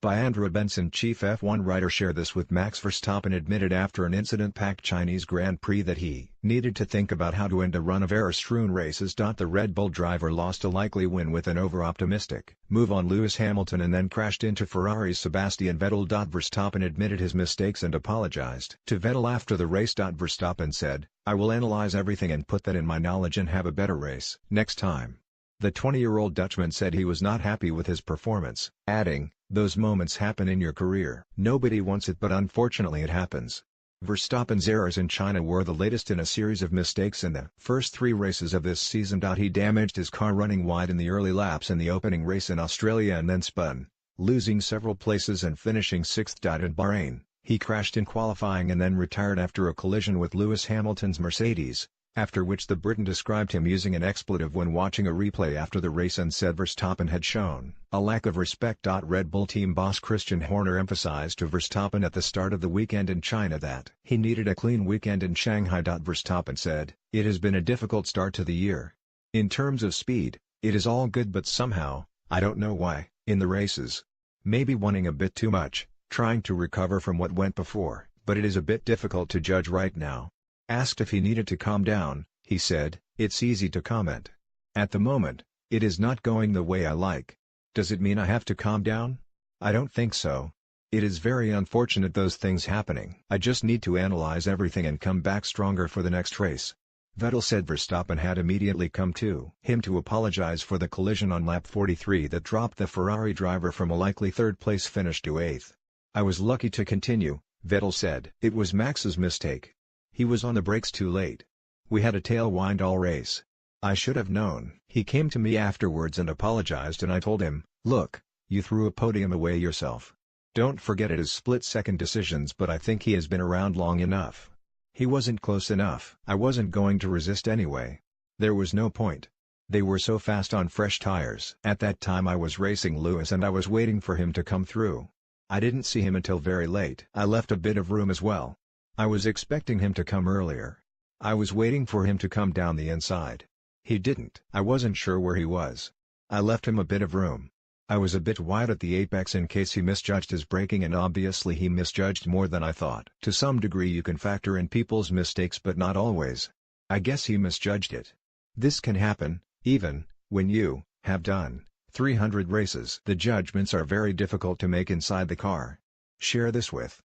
by Andrew Benson. Chief F1 writer shared this with Max Verstappen admitted after an incident-packed Chinese Grand Prix that he needed to think about how to end a run of error-strewn races. The Red Bull driver lost a likely win with an over-optimistic move on Lewis Hamilton and then crashed into Ferrari's Sebastian Vettel. Verstappen admitted his mistakes and apologized to Vettel after the race. Verstappen said, "I will analyze everything and put that in my knowledge and have a better race next time." The 20-year-old Dutchman said he was not happy with his performance, adding, "Those moments happen in your career. Nobody wants it, but unfortunately it happens." Verstappen's errors in China were the latest in a series of mistakes in the first 3 races of this season. He damaged his car running wide in the early laps in the opening race in Australia and then spun, losing several places and finishing 6th. In Bahrain, he crashed in qualifying and then retired after a collision with Lewis Hamilton's Mercedes, after which the Briton described him using an expletive when watching a replay after the race and said Verstappen had shown a lack of respect. Red Bull team boss Christian Horner emphasized to Verstappen at the start of the weekend in China that he needed a clean weekend in Shanghai. Verstappen said, "It has been a difficult start to the year. In terms of speed, it is all good, but somehow, I don't know why, in the races, maybe wanting a bit too much, trying to recover from what went before, but it is a bit difficult to judge right now." Asked if he needed to calm down, he said, "It's easy to comment. At the moment, it is not going the way I like. Does it mean I have to calm down? I don't think so. It is very unfortunate those things happening. I just need to analyze everything and come back stronger for the next race." Vettel said Verstappen had immediately come to him to apologize for the collision on lap 43 that dropped the Ferrari driver from a likely third-place finish to 8th. "I was lucky to continue," Vettel said. "It was Max's mistake. He was on the brakes too late. We had a tailwind all race. I should have known." He came to me afterwards and apologized and I told him, "Look, you threw a podium away yourself. Don't forget it is split-second decisions, but I think he has been around long enough. He wasn't close enough. I wasn't going to resist anyway. There was no point. They were so fast on fresh tires." At that time I was racing Lewis and I was waiting for him to come through. I didn't see him until very late. I left a bit of room as well. I was expecting him to come earlier. I was waiting for him to come down the inside. He didn't. I wasn't sure where he was. I left him a bit of room. I was a bit wide at the apex in case he misjudged his braking, and obviously he misjudged more than I thought. To some degree you can factor in people's mistakes, but not always. I guess he misjudged it. This can happen, even when you have done 300 races. The judgments are very difficult to make inside the car. Share this with